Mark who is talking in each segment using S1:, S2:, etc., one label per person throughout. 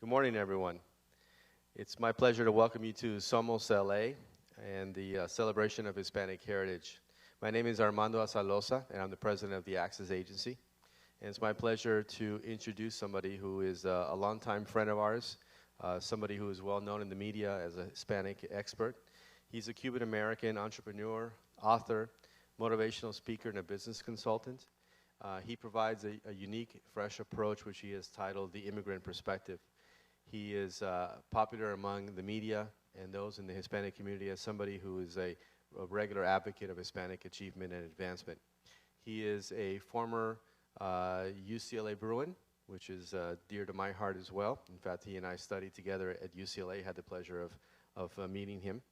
S1: Good morning, everyone. It's my pleasure to welcome you to Somos LA and the celebration of Hispanic heritage. My name is Armando Asalosa, and I'm the president of the Access Agency. And it's my pleasure to introduce somebody who is a longtime friend of ours, somebody who is well known in the media as a Hispanic expert. He's a Cuban-American entrepreneur, author, motivational speaker, and a business consultant. He provides a unique, fresh approach, which he has titled The Immigrant Perspective. He is popular among the media and those in the Hispanic community as somebody who is a regular advocate of Hispanic achievement and advancement. He is a former UCLA Bruin, which is dear to my heart as well. In fact, he and I studied together at UCLA, had the pleasure of meeting him.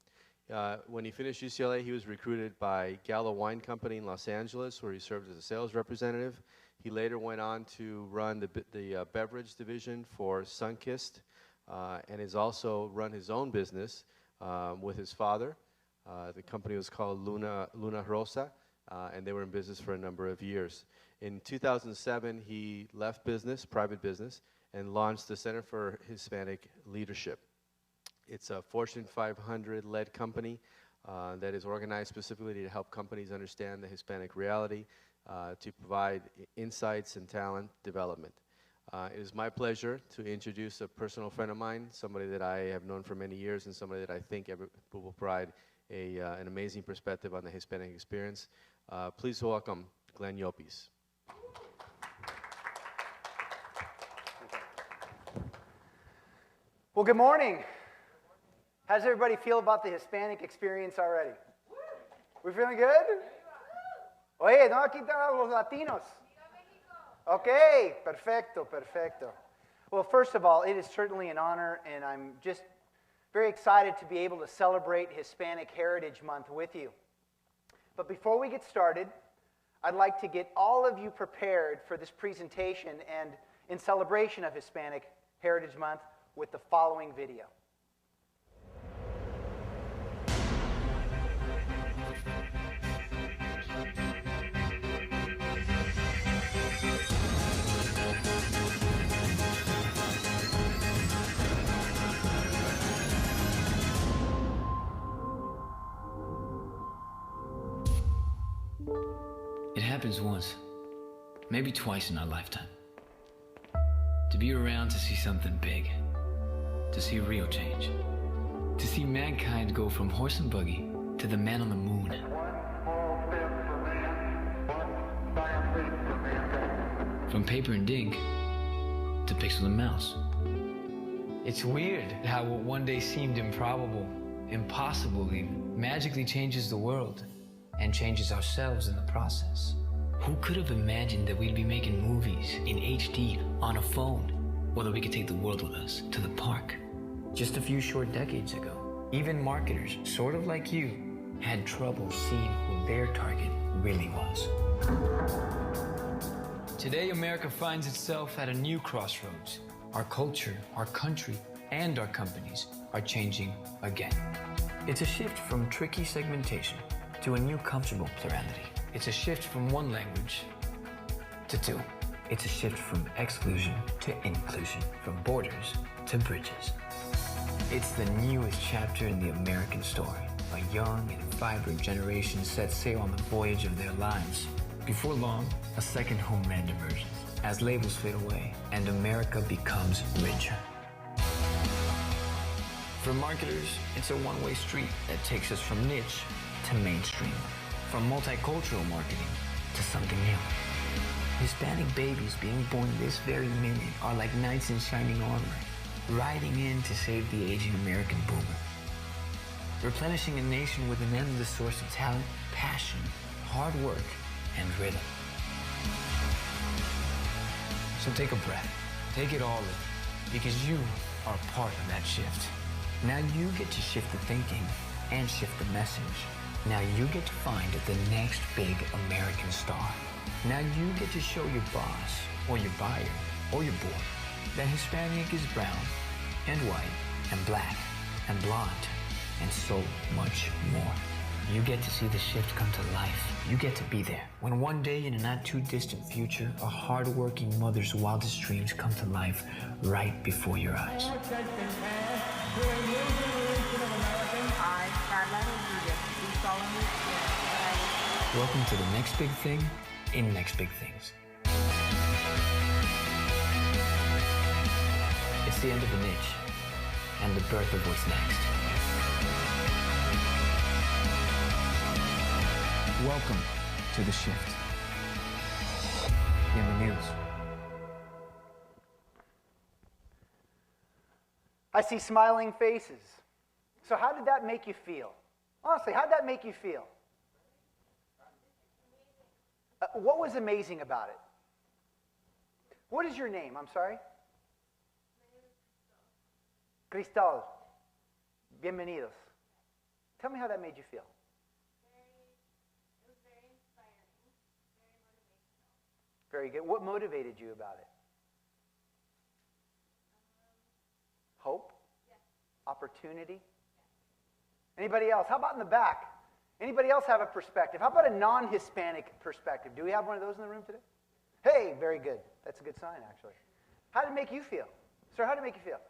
S1: When he finished UCLA, he was recruited by Gallo Wine Company in Los Angeles, where he served as a sales representative. He later went on to run the beverage division for Sunkist, and has also run his own business with his father. The company was called Luna Rosa, and they were in business for a number of years. In 2007, he left private business, and launched the Center for Hispanic Leadership. It's a Fortune 500-led company that is organized specifically to help companies understand the Hispanic reality, to provide insights and talent development. It is my pleasure to introduce a personal friend of mine, somebody that I have known for many years, and somebody that I think will provide an amazing perspective on the Hispanic experience. Please welcome Glenn Llopis.
S2: Well, good morning. How does everybody feel about the Hispanic experience already? We feeling good? Oye, no, aquí están los latinos. Okay, perfecto, perfecto. Well, first of all, it is certainly an honor, and I'm just very excited to be able to celebrate Hispanic Heritage Month with you. But before we get started, I'd like to get all of you prepared for this presentation and in celebration of Hispanic Heritage Month with the following video.
S3: It happens once, maybe twice in our lifetime. To be around to see something big, to see real change, to see mankind go from horse and buggy to the man on the moon. From paper and ink to pixel and mouse. It's weird how what one day seemed improbable, impossible even, magically changes the world and changes ourselves in the process. Who could have imagined that we'd be making movies in HD on a phone, or that we could take the world with us to the park? Just a few short decades ago, even marketers, sort of like you, had trouble seeing who their target really was. Today, America finds itself at a new crossroads. Our culture, our country, and our companies are changing again. It's a shift from tricky segmentation to a new comfortable plurality. It's a shift from one language to two. It's a shift from exclusion to inclusion, from borders to bridges. It's the newest chapter in the American story. A young and vibrant generation sets sail on the voyage of their lives. Before long, a second homeland emerges as labels fade away and America becomes richer. For marketers, it's a one-way street that takes us from niche to mainstream, from multicultural marketing to something new. Hispanic babies being born this very minute are like knights in shining armor, riding in to save the aging American boomer. Replenishing a nation with an endless source of talent, passion, hard work, and rhythm. So take a breath, take it all in, because you are part of that shift. Now you get to shift the thinking and shift the message. Now you get to find the next big American star. Now you get to show your boss, or your buyer, or your board, that Hispanic is brown, and white, and black, and blonde, and so much more. You get to see the shift come to life. You get to be there. When one day in a not too distant future, a hard-working mother's wildest dreams come to life right before your eyes.
S4: I, Carla Rodriguez, do solemnly swear that I will.
S3: Welcome to the next big thing in Next Big Things. It's the end of a niche and the birth of what's next. Welcome to The Shift. In the news.
S2: I see smiling faces. So how did that make you feel? Honestly, how did that make you feel? What was amazing about it? What is your name? I'm sorry? Cristal. Bienvenidos. Tell me how that made you feel.
S5: It was very inspiring, very motivational.
S2: Very good. What motivated you about it? Hope?
S5: Yes.
S2: Opportunity? Anybody else? How about in the back? Anybody else have a perspective? How about a non-Hispanic perspective? Do we have one of those in the room today? Hey, very good. That's a good sign, actually. How did it make you feel? Sir, how did it make you feel?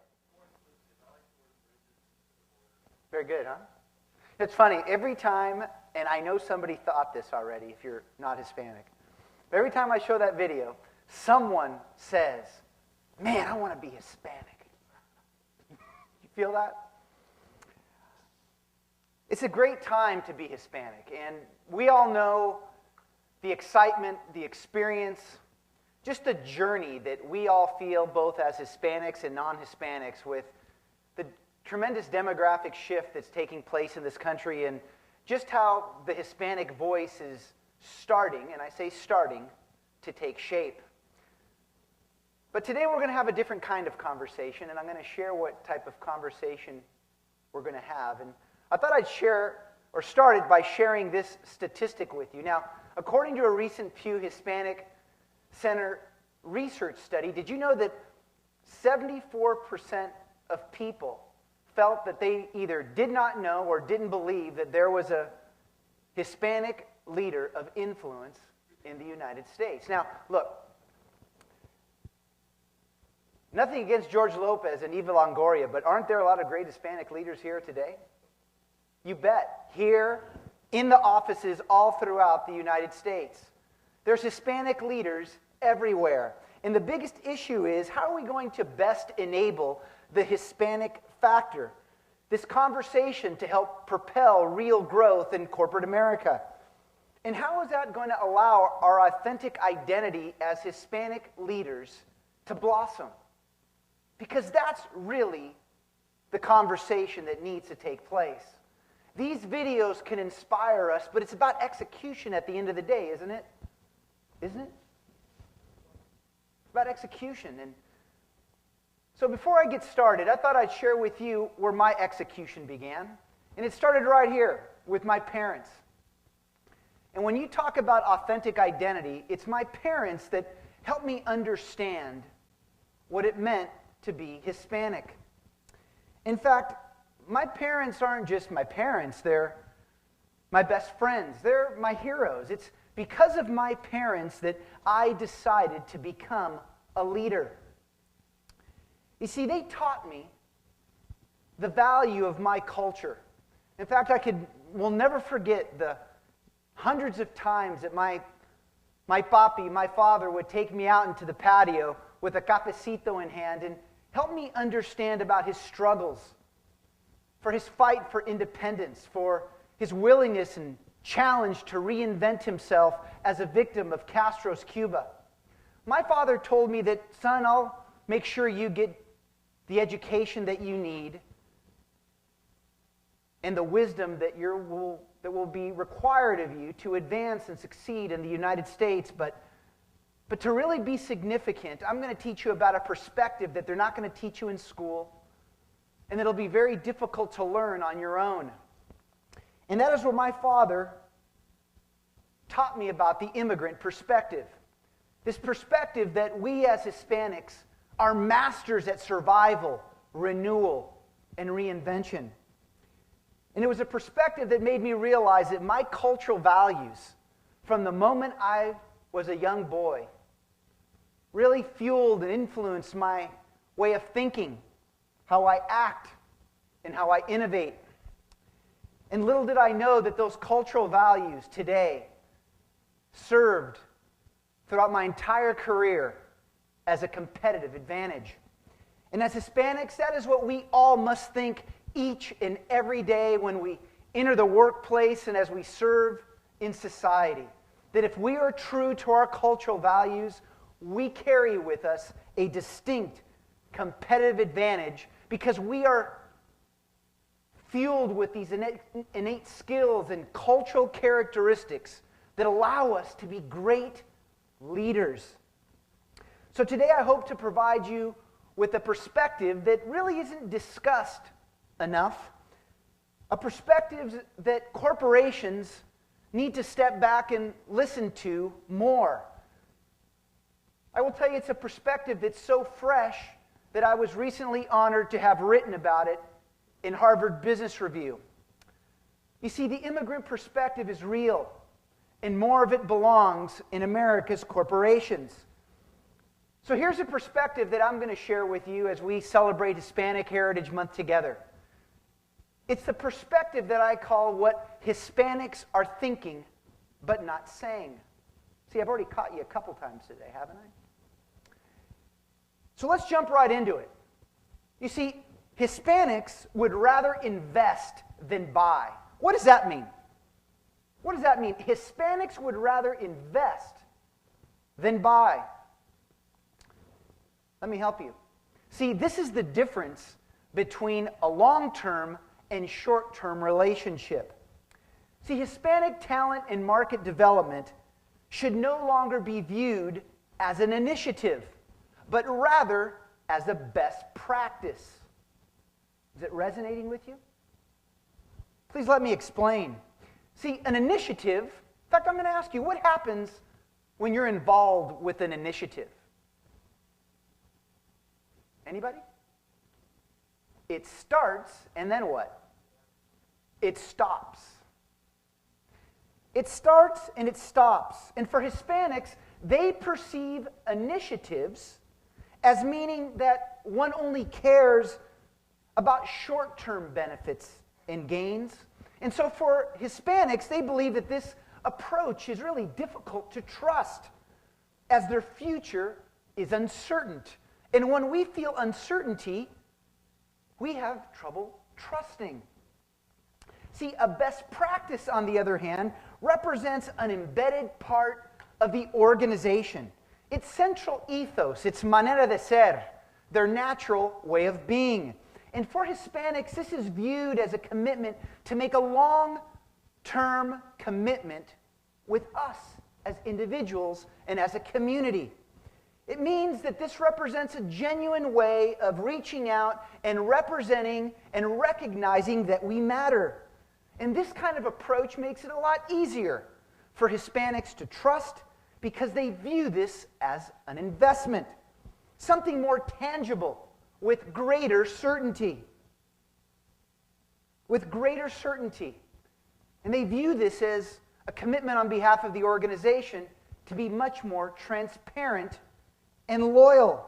S2: Very good, huh? It's funny. Every time, and I know somebody thought this already if you're not Hispanic, but every time I show that video, someone says, man, I want to be Hispanic. You feel that? It's a great time to be Hispanic, and we all know the excitement, the experience, just the journey that we all feel both as Hispanics and non-Hispanics with the tremendous demographic shift that's taking place in this country and just how the Hispanic voice is starting, and I say starting, to take shape. But today we're going to have a different kind of conversation, and I'm going to share what type of conversation we're going to have. And I thought I'd started by sharing this statistic with you. Now, according to a recent Pew Hispanic Center research study, did you know that 74% of people felt that they either did not know or didn't believe that there was a Hispanic leader of influence in the United States? Now, look, nothing against George Lopez and Eva Longoria, but aren't there a lot of great Hispanic leaders here today? You bet. Here, in the offices all throughout the United States. There's Hispanic leaders everywhere. And the biggest issue is, how are we going to best enable the Hispanic factor, this conversation to help propel real growth in corporate America? And how is that going to allow our authentic identity as Hispanic leaders to blossom? Because that's really the conversation that needs to take place. These videos can inspire us, but it's about execution at the end of the day, isn't it? Isn't it? It's about execution. And so before I get started, I thought I'd share with you where my execution began. And it started right here with my parents. And when you talk about authentic identity, it's my parents that helped me understand what it meant to be Hispanic. In fact, my parents aren't just my parents, they're my best friends. They're my heroes. It's because of my parents that I decided to become a leader. You see, they taught me the value of my culture. In fact, will never forget the hundreds of times that my papi, my father, would take me out into the patio with a cafecito in hand and help me understand about his struggles, for his fight for independence, for his willingness and challenge to reinvent himself as a victim of Castro's Cuba. My father told me that, son, I'll make sure you get the education that you need and the wisdom that will be required of you to advance and succeed in the United States, but to really be significant, I'm going to teach you about a perspective that they're not going to teach you in school, and it'll be very difficult to learn on your own. And that is where my father taught me about the immigrant perspective. This perspective that we as Hispanics are masters at survival, renewal, and reinvention. And it was a perspective that made me realize that my cultural values, from the moment I was a young boy, really fueled and influenced my way of thinking, how I act, and how I innovate. And little did I know that those cultural values today served throughout my entire career as a competitive advantage. And as Hispanics, that is what we all must think each and every day when we enter the workplace and as we serve in society. That if we are true to our cultural values, we carry with us a distinct competitive advantage because we are fueled with these innate skills and cultural characteristics that allow us to be great leaders. So today I hope to provide you with a perspective that really isn't discussed enough, a perspective that corporations need to step back and listen to more. I will tell you it's a perspective that's so fresh that I was recently honored to have written about it in Harvard Business Review. You see, the immigrant perspective is real, and more of it belongs in America's corporations. So here's a perspective that I'm going to share with you as we celebrate Hispanic Heritage Month together. It's the perspective that I call what Hispanics are thinking, but not saying. See, I've already caught you a couple times today, haven't I? So let's jump right into it. You see, Hispanics would rather invest than buy. What does that mean? What does that mean? Hispanics would rather invest than buy. Let me help you. See, this is the difference between a long-term and short-term relationship. See, Hispanic talent and market development should no longer be viewed as an initiative, but rather as a best practice. Is it resonating with you? Please let me explain. See, an initiative, in fact, I'm going to ask you, what happens when you're involved with an initiative? Anybody? It starts, and then what? It stops. It starts and it stops. And for Hispanics, they perceive initiatives as meaning that one only cares about short-term benefits and gains. And so for Hispanics, they believe that this approach is really difficult to trust as their future is uncertain. And when we feel uncertainty, we have trouble trusting. See, a best practice, on the other hand, represents an embedded part of the organization. Its central ethos, its manera de ser, their natural way of being. And for Hispanics, this is viewed as a commitment to make a long-term commitment with us as individuals and as a community. It means that this represents a genuine way of reaching out and representing and recognizing that we matter. And this kind of approach makes it a lot easier for Hispanics to trust because they view this as an investment, something more tangible with greater certainty. With greater certainty. And they view this as a commitment on behalf of the organization to be much more transparent and loyal.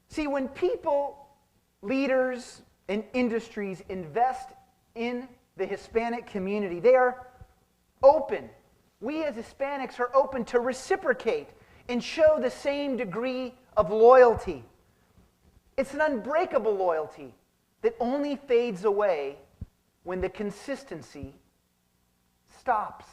S2: See, when people, leaders, and industries invest in the Hispanic community, they are open. We as Hispanics are open to reciprocate and show the same degree of loyalty. It's an unbreakable loyalty that only fades away when the consistency stops.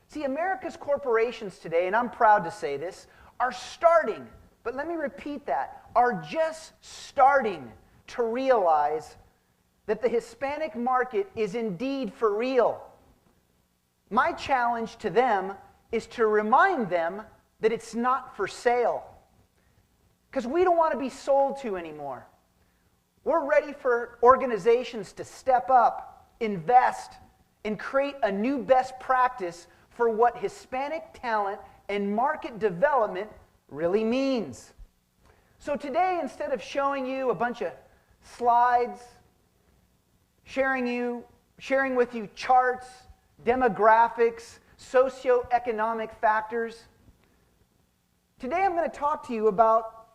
S2: See, America's corporations today, and I'm proud to say this, are starting, but let me repeat that, are just starting to realize that the Hispanic market is indeed for real. My challenge to them is to remind them that it's not for sale. Because we don't want to be sold to anymore. We're ready for organizations to step up, invest, and create a new best practice for what Hispanic talent and market development really means. So today, instead of showing you a bunch of slides sharing with you charts, demographics, socioeconomic factors. Today I'm going to talk to you about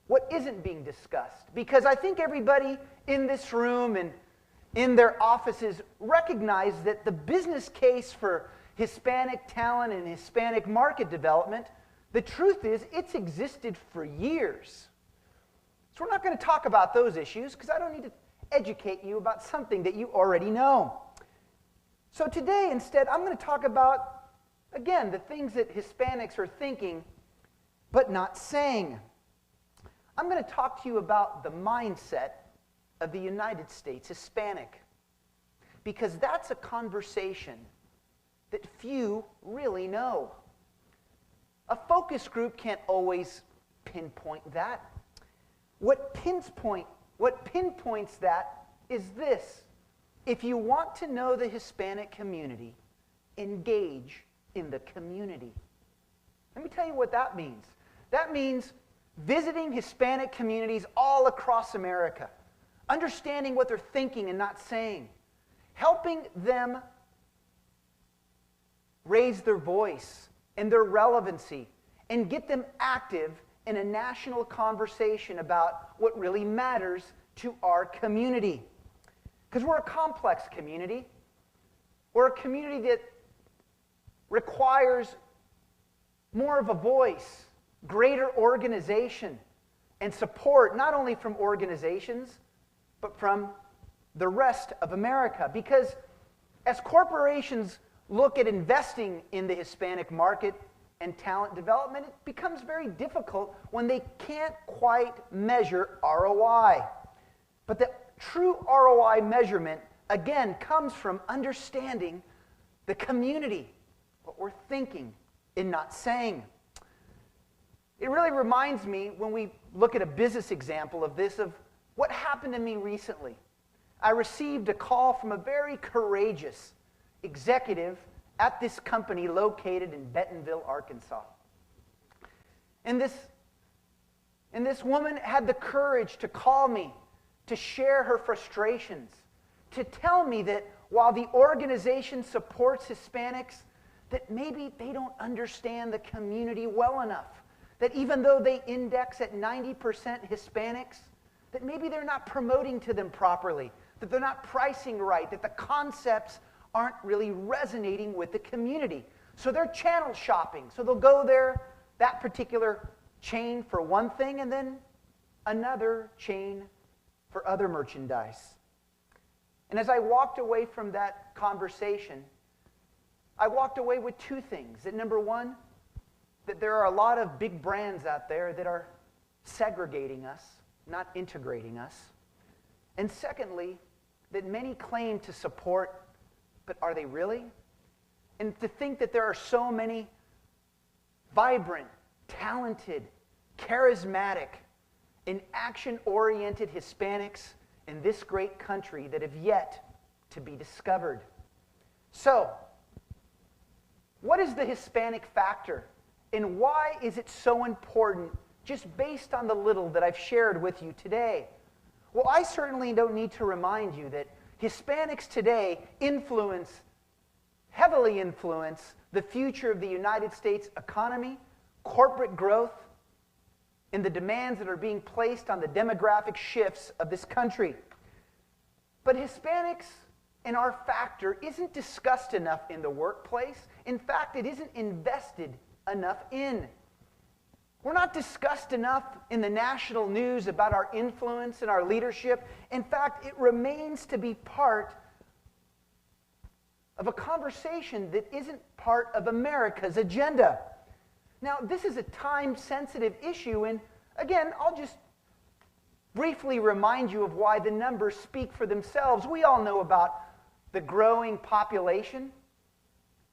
S2: what isn't being discussed, because I think everybody in this room and in their offices recognize that the business case for Hispanic talent and Hispanic market development, the truth is it's existed for years. So we're not going to talk about those issues because I don't need to educate you about something that you already know. So today, instead, I'm going to talk about, again, the things that Hispanics are thinking but not saying. I'm going to talk to you about the mindset of the United States Hispanic, because that's a conversation that few really know. A focus group can't always pinpoint that. What pinpoints that is this: if you want to know the Hispanic community, engage in the community. Let me tell you what that means. That means visiting Hispanic communities all across America, understanding what they're thinking and not saying, helping them raise their voice and their relevancy, and get them active in a national conversation about what really matters to our community. Because we're a complex community. We're a community that requires more of a voice, greater organization, and support, not only from organizations, but from the rest of America. Because as corporations look at investing in the Hispanic market and talent development, it becomes very difficult when they can't quite measure ROI. But the true ROI measurement, again, comes from understanding the community, what we're thinking and not saying. It really reminds me, when we look at a business example of this, of what happened to me recently. I received a call from a very courageous executive at this company located in Bentonville, Arkansas. And this woman had the courage to call me, to share her frustrations, to tell me that while the organization supports Hispanics, that maybe they don't understand the community well enough. That even though they index at 90% Hispanics, that maybe they're not promoting to them properly, that they're not pricing right, that the concepts aren't really resonating with the community. So they're channel shopping. So they'll go there, that particular chain for one thing, and then another chain for other merchandise. And as I walked away from that conversation, I walked away with two things. That number one, that there are a lot of big brands out there that are segregating us, not integrating us. And secondly, that many claim to support, but are they really? And to think that there are so many vibrant, talented, charismatic, and action-oriented Hispanics in this great country that have yet to be discovered. So, what is the Hispanic factor? And why is it so important, just based on the little that I've shared with you today? Well, I certainly don't need to remind you that Hispanics today heavily influence the future of the United States economy, corporate growth, and the demands that are being placed on the demographic shifts of this country. But Hispanics and our factor isn't discussed enough in the workplace. In fact, it isn't invested enough in. We're not discussed enough in the national news about our influence and our leadership. In fact, it remains to be part of a conversation that isn't part of America's agenda. Now, this is a time-sensitive issue, and again, I'll just briefly remind you of why the numbers speak for themselves. We all know about the growing population.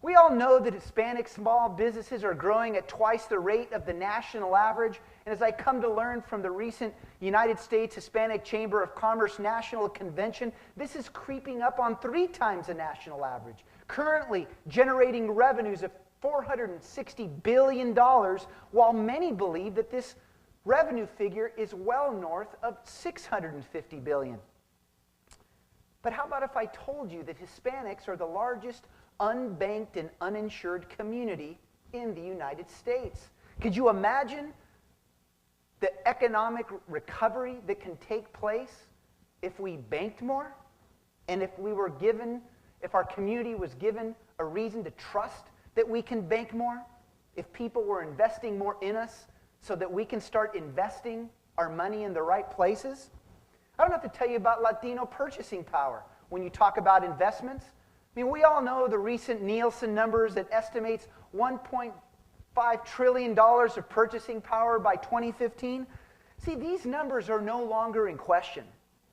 S2: We all know that Hispanic small businesses are growing at twice the rate of the national average. And as I come to learn from the recent United States Hispanic Chamber of Commerce National Convention, this is creeping up on 3 times the national average, currently generating revenues of $460 billion, while many believe that this revenue figure is well north of $650 billion. But how about if I told you that Hispanics are the largest unbanked and uninsured community in the United States? Could you imagine the economic recovery that can take place if we banked more? And if our community was given a reason to trust that we can bank more? If people were investing more in us so that we can start investing our money in the right places? I don't have to tell you about Latino purchasing power when you talk about investments. I mean, we all know the recent Nielsen numbers that estimates $1.5 trillion of purchasing power by 2015. See, these numbers are no longer in question.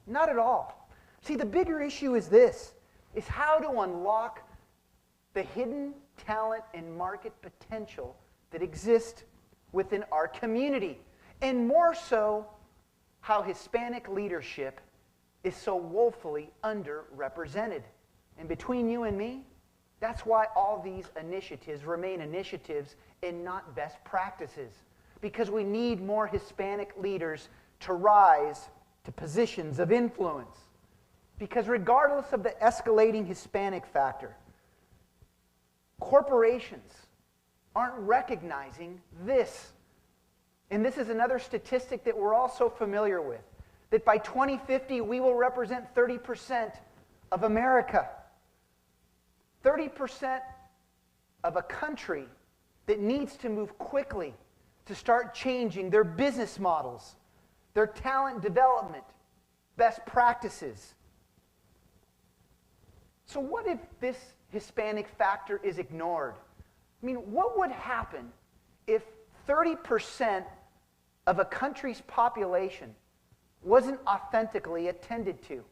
S2: Not at all. See, the bigger issue is this, is how to unlock the hidden talent and market potential that exist within our community. And more so, how Hispanic leadership is so woefully underrepresented. And between you and me, that's why all these initiatives remain initiatives and not best practices. Because we need more Hispanic leaders to rise to positions of influence. Because regardless of the escalating Hispanic factor, corporations aren't recognizing this. And this is another statistic that we're all so familiar with, that by 2050 we will represent 30% of America. 30% of a country that needs to move quickly to start changing their business models, their talent development, best practices. So what if this Hispanic factor is ignored? I mean, what would happen if 30% of a country's population wasn't authentically attended to?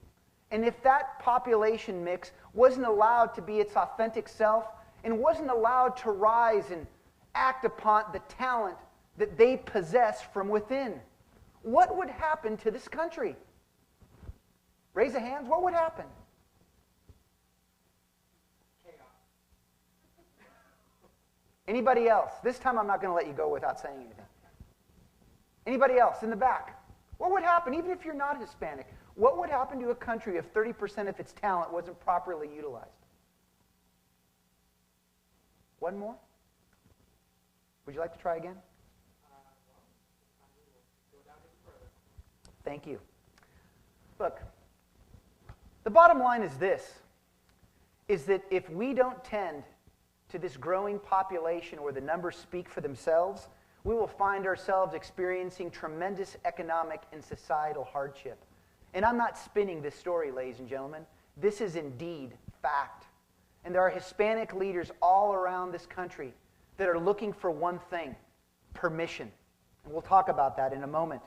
S2: And if that population mix wasn't allowed to be its authentic self and wasn't allowed to rise and act upon the talent that they possess from within, what would happen to this country? Raise the hands. What would happen? Anybody else? This time I'm not going to let you go without saying anything. Anybody else in the back? What would happen, even if you're not Hispanic? What would happen to a country if 30% of its talent wasn't properly utilized? One more? Would you like to try again? Thank you. Look, the bottom line is this, is that if we don't tend to this growing population where the numbers speak for themselves, we will find ourselves experiencing tremendous economic and societal hardship. And I'm not spinning this story, ladies and gentlemen. This is indeed fact. And there are Hispanic leaders all around this country that are looking for one thing, permission. And we'll talk about that in a moment.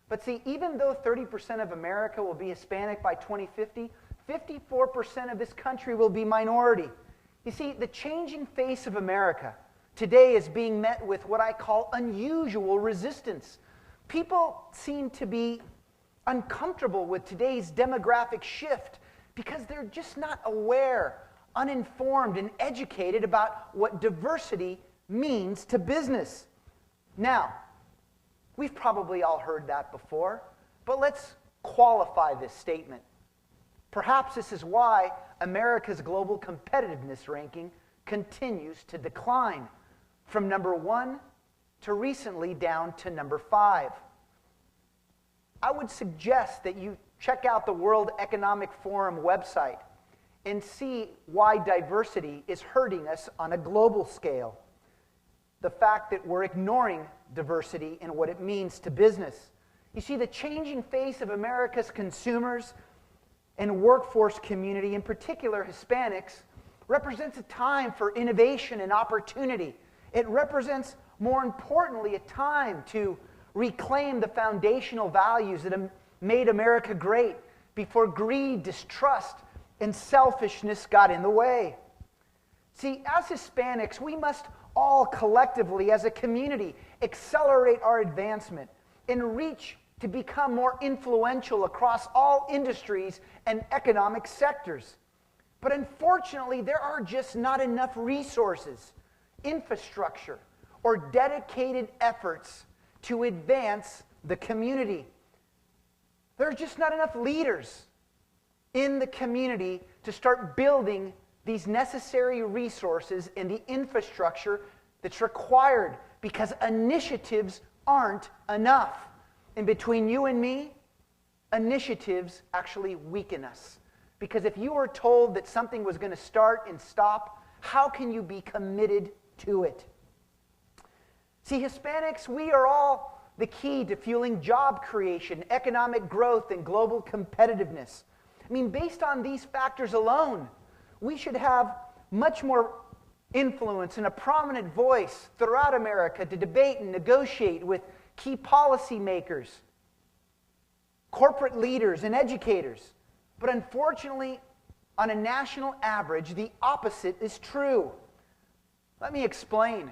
S2: But see, even though 30% of America will be Hispanic by 2050, 54% of this country will be minority. You see, the changing face of America today is being met with what I call unusual resistance. People seem to be uncomfortable with today's demographic shift because they're just not aware, uninformed, and educated about what diversity means to business. Now, we've probably all heard that before, but let's qualify this statement. Perhaps this is why America's global competitiveness ranking continues to decline from number 1 to recently down to number 5. I would suggest that you check out the World Economic Forum website and see why diversity is hurting us on a global scale. The fact that we're ignoring diversity and what it means to business. You see, the changing face of America's consumers and workforce community, in particular Hispanics, represents a time for innovation and opportunity. It represents, more importantly, a time to reclaim the foundational values that have made America great before greed, distrust, and selfishness got in the way. See, as Hispanics, we must all collectively, as a community, accelerate our advancement and reach to become more influential across all industries and economic sectors. But unfortunately, there are just not enough resources, infrastructure, or dedicated efforts to advance the community. There are just not enough leaders, in the community to start building these necessary resources and the infrastructure that's required, because initiatives aren't enough. And between you and me, initiatives actually weaken us. Because if you were told that something was going to start and stop, how can you be committed to it? See, Hispanics, we are all the key to fueling job creation, economic growth, and global competitiveness. I mean, based on these factors alone, we should have much more influence and a prominent voice throughout America to debate and negotiate with key policymakers, corporate leaders, and educators. But unfortunately, on a national average, the opposite is true. Let me explain.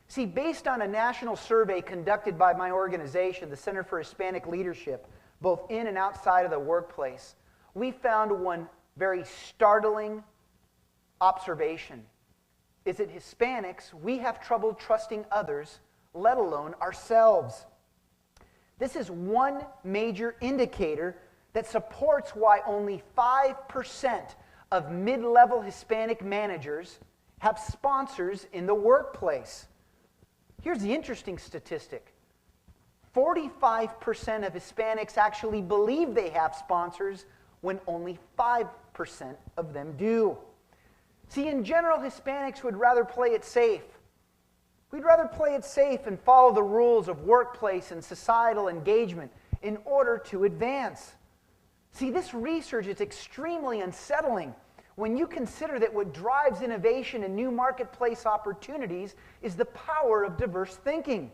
S2: See, based on a national survey conducted by my organization, the Center for Hispanic Leadership, both in and outside of the workplace, we found one very startling observation, is that Hispanics, we have trouble trusting others, let alone ourselves. This is one major indicator that supports why only 5% of mid-level Hispanic managers have sponsors in the workplace. Here's the interesting statistic. 45% of Hispanics actually believe they have sponsors when only 5% of them do. See, in general, Hispanics would rather play it safe. We'd rather play it safe and follow the rules of workplace and societal engagement in order to advance. See, this research is extremely unsettling when you consider that what drives innovation and new marketplace opportunities is the power of diverse thinking.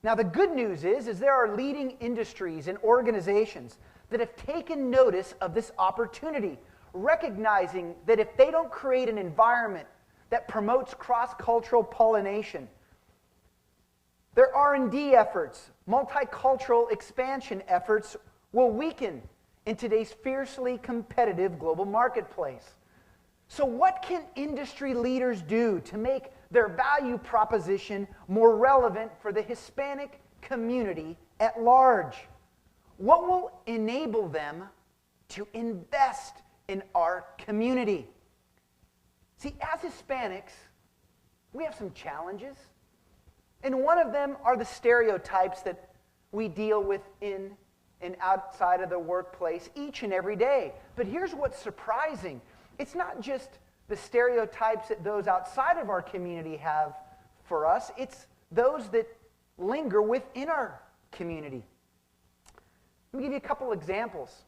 S2: Now, the good news is there are leading industries and organizations that have taken notice of this opportunity, recognizing that if they don't create an environment that promotes cross-cultural pollination, their R&D efforts, multicultural expansion efforts will weaken in today's fiercely competitive global marketplace. So what can industry leaders do to make their value proposition more relevant for the Hispanic community at large? What will enable them to invest in our community? See, as Hispanics, we have some challenges. And one of them are the stereotypes that we deal with in and outside of the workplace each and every day. But here's what's surprising. It's not just the stereotypes that those outside of our community have for us. It's those that linger within our community. Let me give you a couple examples.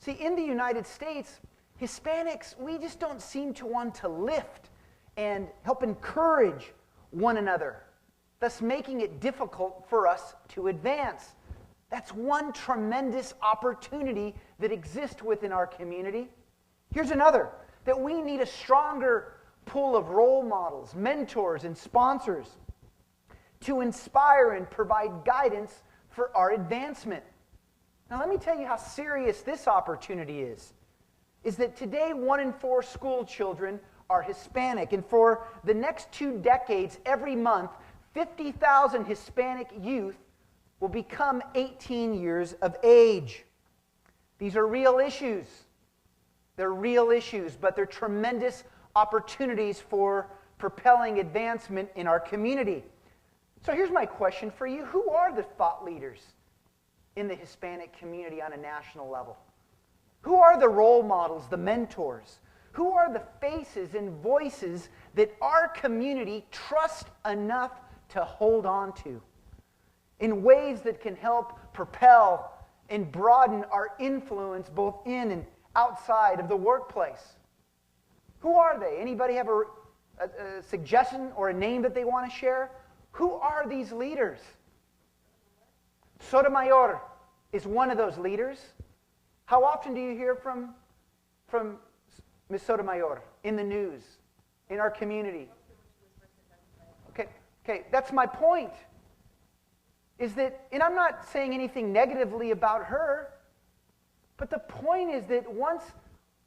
S2: See, in the United States, Hispanics, we just don't seem to want to lift and help encourage one another, thus making it difficult for us to advance. That's one tremendous opportunity that exists within our community. Here's another, that we need a stronger pool of role models, mentors, and sponsors to inspire and provide guidance for our advancement. Now let me tell you how serious this opportunity is that today 1 in 4 school children are Hispanic, and for the next 2 decades, every month, 50,000 Hispanic youth will become 18 years of age. These are real issues. They're real issues, but they're tremendous opportunities for propelling advancement in our community. So here's my question for you. Who are the thought leaders in the Hispanic community on a national level? Who are the role models, the mentors? Who are the faces and voices that our community trusts enough to hold on to in ways that can help propel and broaden our influence both in and outside of the workplace? Who are they? Anybody have a suggestion or a name that they want to share? Who are these leaders? Sotomayor is one of those leaders. How often do you hear from Ms. Sotomayor in the news, in our community? Okay, that's my point. Is that, and I'm not saying anything negatively about her, but the point is that once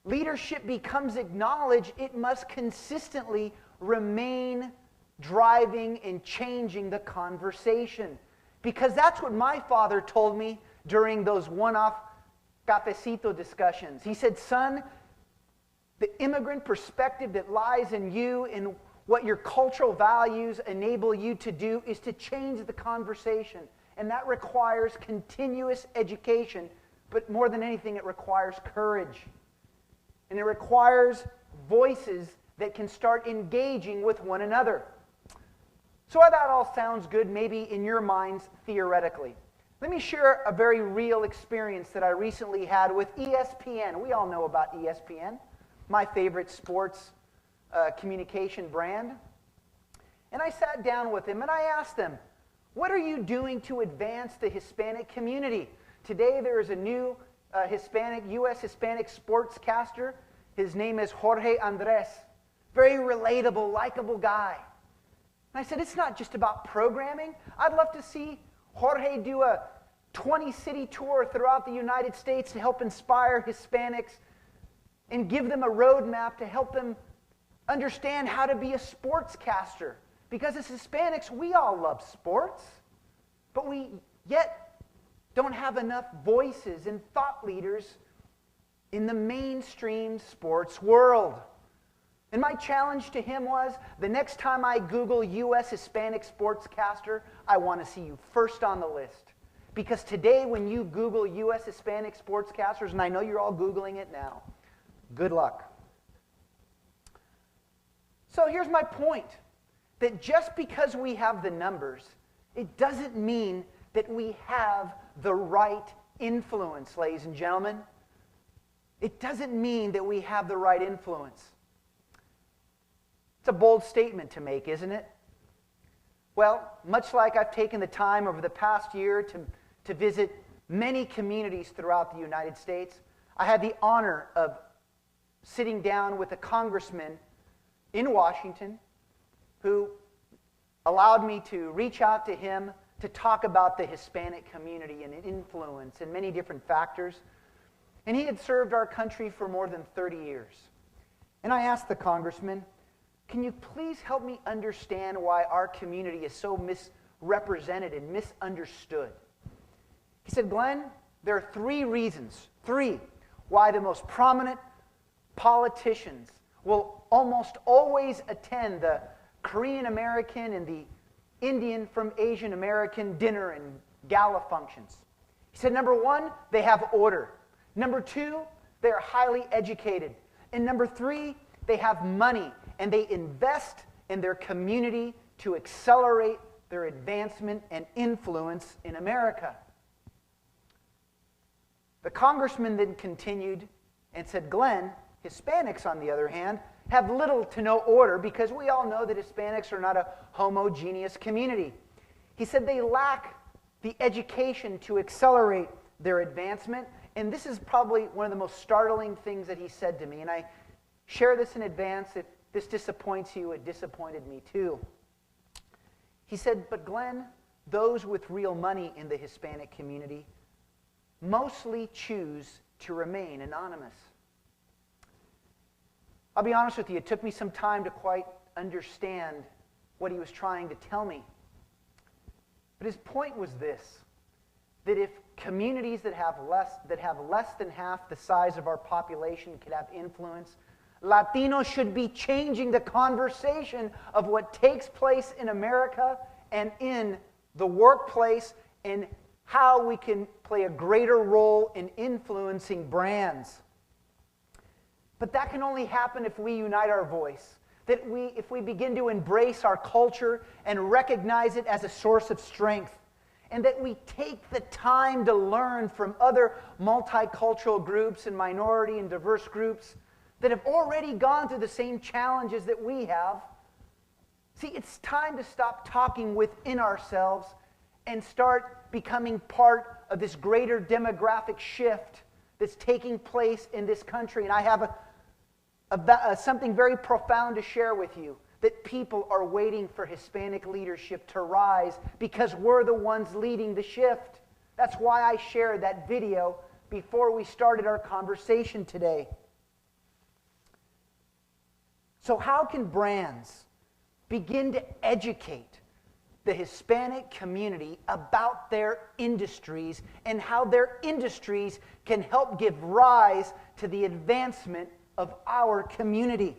S2: leadership becomes acknowledged, it must consistently remain driving and changing the conversation. Because that's what my father told me during those one-off cafecito discussions. He said, son, the immigrant perspective that lies in you and what your cultural values enable you to do is to change the conversation. And that requires continuous education, but more than anything, it requires courage. And it requires voices that can start engaging with one another. So that all sounds good, maybe in your minds, theoretically. Let me share a very real experience that I recently had with ESPN. We all know about ESPN, my favorite sports communication brand. And I sat down with him and I asked them, what are you doing to advance the Hispanic community? Today there is a new U.S. Hispanic sportscaster. His name is Jorge Andres. Very relatable, likable guy. And I said, it's not just about programming. I'd love to see Jorge do a 20-city tour throughout the United States to help inspire Hispanics and give them a roadmap to help them understand how to be a sportscaster. Because as Hispanics, we all love sports, but we yet don't have enough voices and thought leaders in the mainstream sports world. And my challenge to him was, the next time I Google U.S. Hispanic sportscaster, I want to see you first on the list. Because today when you Google U.S. Hispanic sportscasters, and I know you're all Googling it now, good luck. So here's my point, that just because we have the numbers, it doesn't mean that we have the right influence, ladies and gentlemen. It doesn't mean that we have the right influence. It's a bold statement to make, isn't it? Well, much like I've taken the time over the past year to visit many communities throughout the United States, I had the honor of sitting down with a congressman in Washington who allowed me to reach out to him to talk about the Hispanic community and influence and many different factors. And he had served our country for more than 30 years. And I asked the congressman, can you please help me understand why our community is so misrepresented and misunderstood? He said, Glenn, there are 3 reasons, why the most prominent politicians will almost always attend the Korean American and the Indian from Asian American dinner and gala functions. He said, number 1, they have order. Number 2, they're highly educated. And number 3, they have money and they invest in their community to accelerate their advancement and influence in America. The congressman then continued and said, Glenn, Hispanics, on the other hand, have little to no order because we all know that Hispanics are not a homogeneous community. He said they lack the education to accelerate their advancement, and this is probably one of the most startling things that he said to me, and I share this in advance. If this disappoints you, it disappointed me too. He said, but Glenn, those with real money in the Hispanic community mostly choose to remain anonymous. I'll be honest with you, it took me some time to quite understand what he was trying to tell me. But his point was this, that if communities that have less than half the size of our population could have influence, Latinos should be changing the conversation of what takes place in America and in the workplace and how we can play a greater role in influencing brands. But that can only happen if we unite our voice, if we begin to embrace our culture and recognize it as a source of strength, and that we take the time to learn from other multicultural groups and minority and diverse groups that have already gone through the same challenges that we have. See, it's time to stop talking within ourselves and start becoming part of this greater demographic shift that's taking place in this country. And I have something very profound to share with you, that people are waiting for Hispanic leadership to rise because we're the ones leading the shift. That's why I shared that video before we started our conversation today. So how can brands begin to educate the Hispanic community about their industries and how their industries can help give rise to the advancement of our community.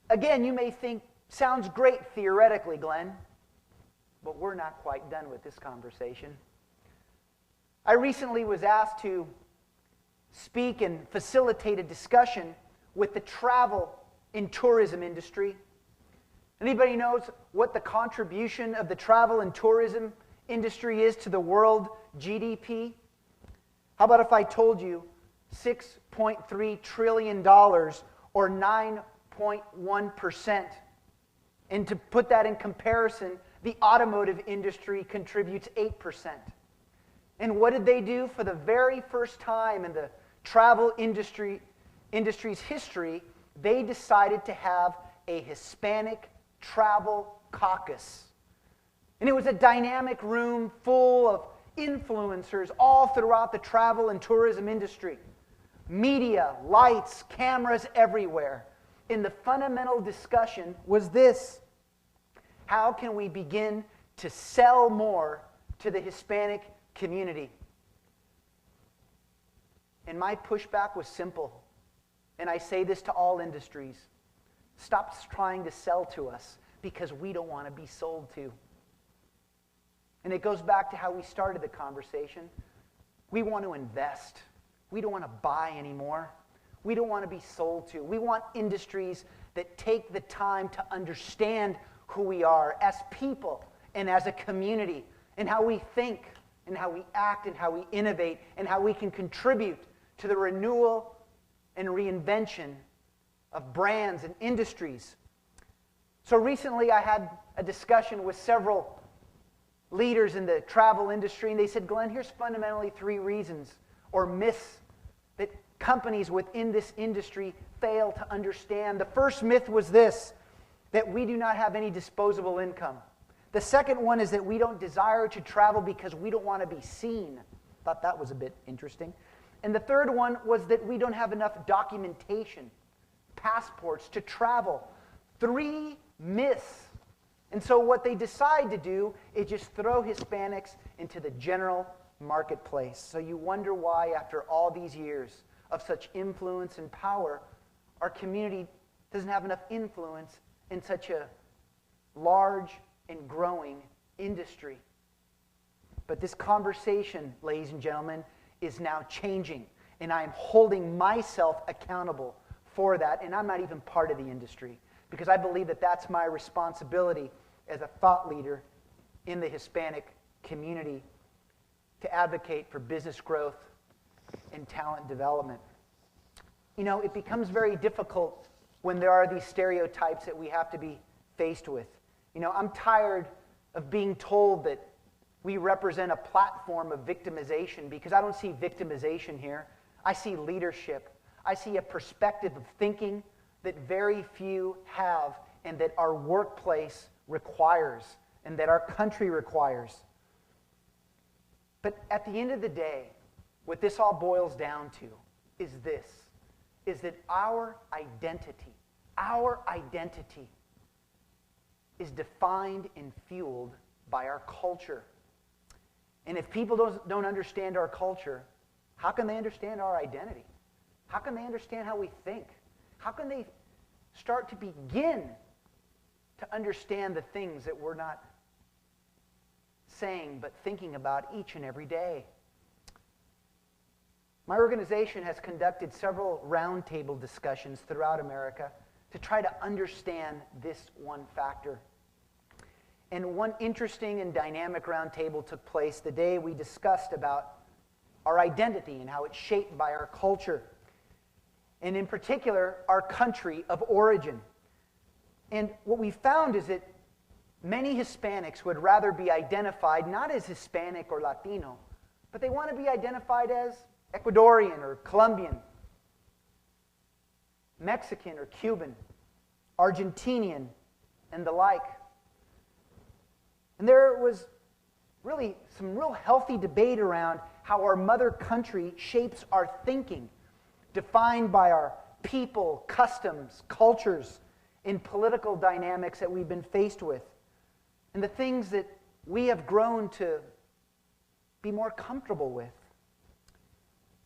S2: Again, you may think, sounds great theoretically, Glenn, but we're not quite done with this conversation. I recently was asked to speak and facilitate a discussion with the travel and tourism industry. Anybody knows what the contribution of the travel and tourism industry is to the world GDP? How about if I told you $6.3 trillion or 9.1%? And to put that in comparison, the automotive industry contributes 8%. And what did they do for the very first time in the travel industry's history? They decided to have a Hispanic travel caucus. And it was a dynamic room full of influencers all throughout the travel and tourism industry. Media, lights, cameras everywhere. And the fundamental discussion was this: how can we begin to sell more to the Hispanic community? And my pushback was simple. And I say this to all industries: stop trying to sell to us because we don't want to be sold to. And it goes back to how we started the conversation. We want to invest. We don't want to buy anymore. We don't want to be sold to. We want industries that take the time to understand who we are as people and as a community, and how we think and how we act and how we innovate and how we can contribute to the renewal and reinvention of brands and industries. So recently I had a discussion with several leaders in the travel industry, and they said, Glenn, here's fundamentally 3 reasons or myths that companies within this industry fail to understand. The first myth was this: that we do not have any disposable income. The second one is that we don't desire to travel because we don't want to be seen. Thought that was a bit interesting. And the third one was that we don't have enough documentation, passports to travel. 3 myths. And so what they decide to do is just throw Hispanics into the general marketplace. So you wonder why, after all these years of such influence and power, our community doesn't have enough influence in such a large and growing industry. But this conversation, ladies and gentlemen, is now changing, and I am holding myself accountable for that, and I'm not even part of the industry, because I believe that that's my responsibility as a thought leader in the Hispanic community to advocate for business growth and talent development. You know, it becomes very difficult when there are these stereotypes that we have to be faced with. You know, I'm tired of being told that we represent a platform of victimization, because I don't see victimization here. I see leadership. I see a perspective of thinking that very few have, and that our workplace requires, and that our country requires. But at the end of the day, what this all boils down to is this, is that our identity is defined and fueled by our culture. And if people don't understand our culture, how can they understand our identity? How can they understand how we think? How can they start to begin to understand the things that we're not saying but thinking about each and every day? My organization has conducted several roundtable discussions throughout America to try to understand this one factor. And one interesting and dynamic roundtable took place the day we discussed about our identity and how it's shaped by our culture, and in particular, our country of origin. And what we found is that many Hispanics would rather be identified not as Hispanic or Latino, but they want to be identified as Ecuadorian or Colombian, Mexican or Cuban, Argentinian, and the like. And there was really some real healthy debate around how our mother country shapes our thinking, defined by our people, customs, cultures, and political dynamics that we've been faced with. and the things that we have grown to be more comfortable with.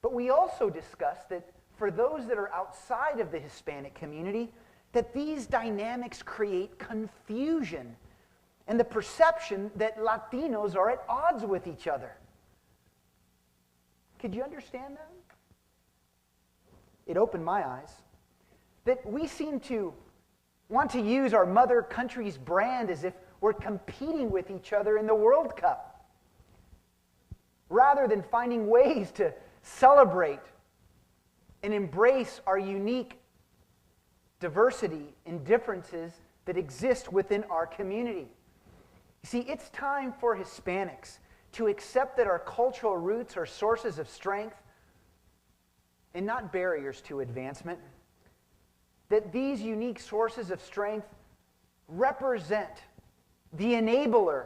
S2: But we also discussed that for those that are outside of the Hispanic community, that these dynamics create confusion and the perception that Latinos are at odds with each other. Could you understand that? It opened my eyes. That we seem to want to use our mother country's brand as if we're competing with each other in the World Cup, rather than finding ways to celebrate and embrace our unique diversity and differences that exist within our community. You see, it's time for Hispanics to accept that our cultural roots are sources of strength and not barriers to advancement. That these unique sources of strength represent the enabler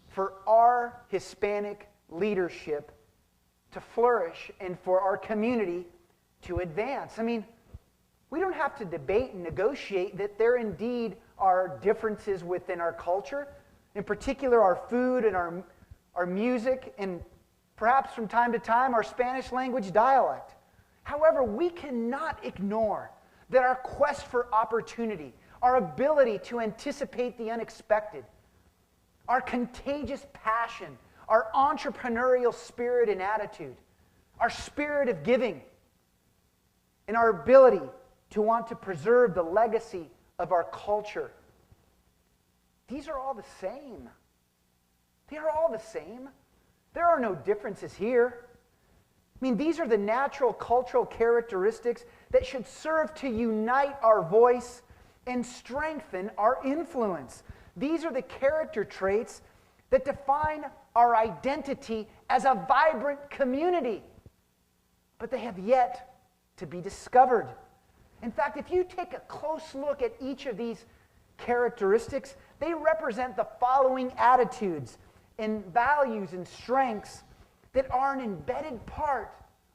S2: for our Hispanic leadership to flourish and for our community to advance. I mean, we don't have to debate and negotiate that there indeed are differences within our culture, in particular our food and our music, and perhaps from time to time our Spanish language dialect. However, we cannot ignore that our quest for opportunity, our ability to anticipate the unexpected, our contagious passion, our entrepreneurial spirit and attitude, our spirit of giving, and our ability to want to preserve the legacy of our culture. These are all the same. They are all the same. There are no differences here. I mean, these are the natural cultural characteristics that should serve to unite our voice and strengthen our influence. These are the character traits that define our identity as a vibrant community. But they have yet to be discovered. In fact, if you take a close look at each of these characteristics, they represent the following attitudes and values and strengths that are an embedded part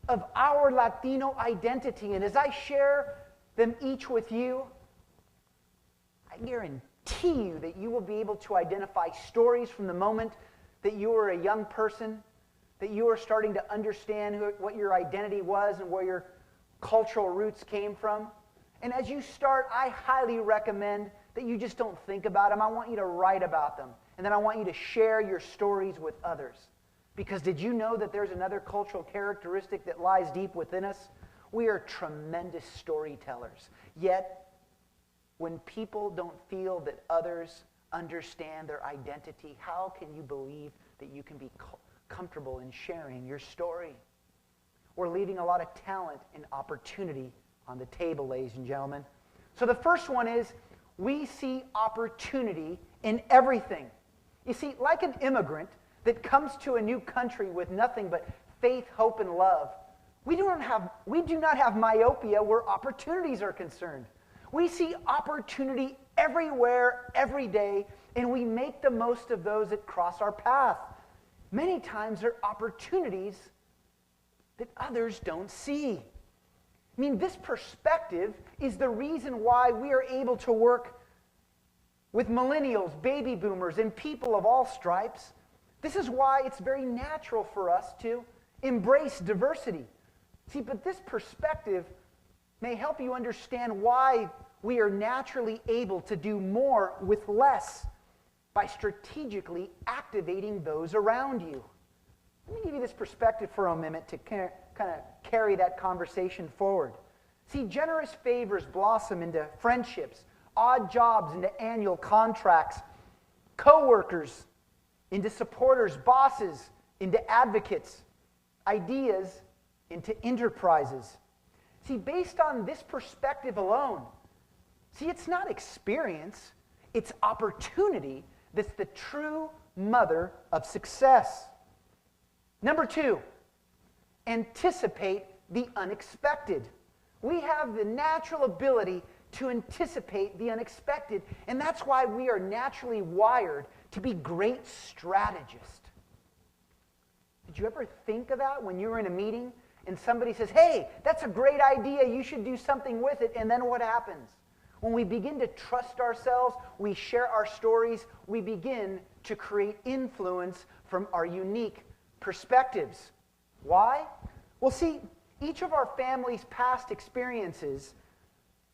S2: of our Latino identity. And as I share them each with you, I guarantee you that you will be able to identify stories from the moment that you were a young person, that you were starting to understand what your identity was and where your cultural roots came from. And as you start, I highly recommend that you just don't think about them. I want you to write about them. And then I want you to share your stories with others. Because did you know that there's another cultural characteristic that lies deep within us? We are tremendous storytellers. Yet, when people don't feel that others understand their identity, how can you believe that you can be comfortable in sharing your story? We're leaving a lot of talent and opportunity on the table, ladies and gentlemen. So the first one is, we see opportunity in everything. You see, like an immigrant that comes to a new country with nothing but faith, hope, and love, we do not have myopia where opportunities are concerned. We see opportunity everywhere, every day, and we make the most of those that cross our path. Many times they're opportunities that others don't see. I mean, this perspective is the reason why we are able to work with millennials, baby boomers, and people of all stripes. This is why it's very natural for us to embrace diversity. See, but this perspective may help you understand why we are naturally able to do more with less by strategically activating those around you. Let me give you this perspective for a minute to kind of carry that conversation forward. See, generous favors blossom into friendships, odd jobs into annual contracts, co-workers into supporters, bosses into advocates, ideas into enterprises. See, based on this perspective alone, see, it's not experience, it's opportunity that's the true mother of success. Number two, anticipate the unexpected. We have the natural ability to anticipate the unexpected, and that's why we are naturally wired to be great strategists. Did you ever think of that when you were in a meeting and somebody says, hey, that's a great idea, you should do something with it, and then what happens? When we begin to trust ourselves, we share our stories, we begin to create influence from our unique perspectives. Why? Well, see, each of our family's past experiences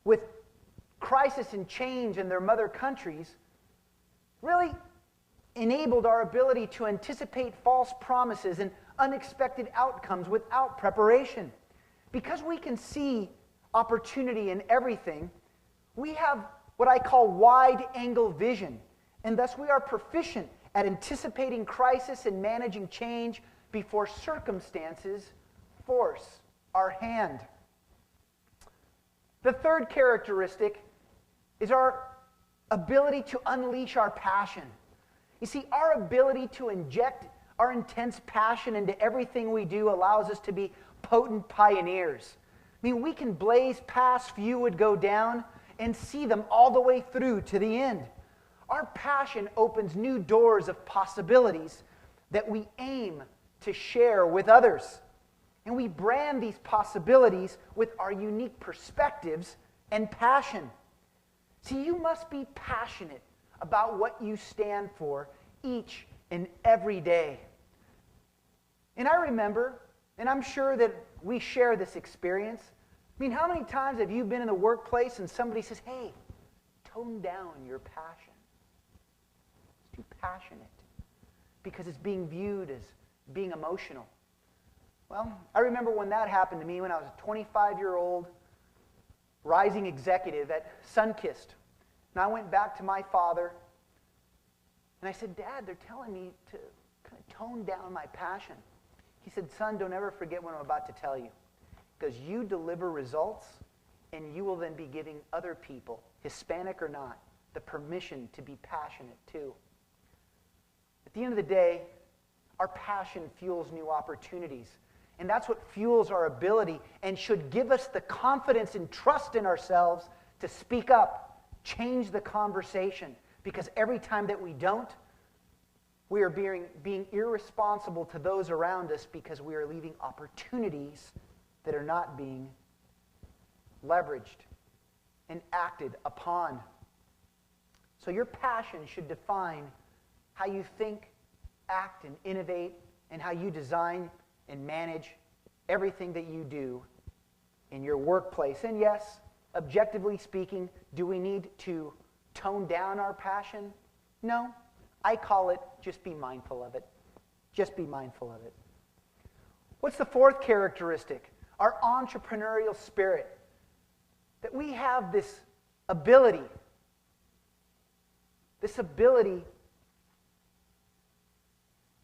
S2: with crisis and change in their mother countries really enabled our ability to anticipate false promises and unexpected outcomes without preparation. Because we can see opportunity in everything, we have what I call wide-angle vision, and thus we are proficient at anticipating crisis and managing change before circumstances force our hand. The third characteristic is our ability to unleash our passion. You see, our ability to inject our intense passion into everything we do allows us to be potent pioneers. I mean, we can blaze past few would go down and see them all the way through to the end. Our passion opens new doors of possibilities that we aim to share with others. And we brand these possibilities with our unique perspectives and passion. See, you must be passionate about what you stand for each and every day. And I remember, and I'm sure that we share this experience. I mean, how many times have you been in the workplace and somebody says, hey, tone down your passion? It's too passionate because it's being viewed as being emotional. Well, I remember when that happened to me when I was a 25-year-old rising executive at Sunkist. And I went back to my father and I said, Dad, they're telling me to kind of tone down my passion. He said, son, don't ever forget what I'm about to tell you, because you deliver results and you will then be giving other people, Hispanic or not, the permission to be passionate too. At the end of the day, our passion fuels new opportunities. And that's what fuels our ability and should give us the confidence and trust in ourselves to speak up, change the conversation. Because every time that we don't, we are being irresponsible to those around us because we are leaving opportunities that are not being leveraged and acted upon. So your passion should define how you think, act, and innovate, and how you design and manage everything that you do in your workplace. And yes, objectively speaking, do we need to tone down our passion? No. I call it just be mindful of it. Just be mindful of it. What's the fourth characteristic? Our entrepreneurial spirit. That we have this ability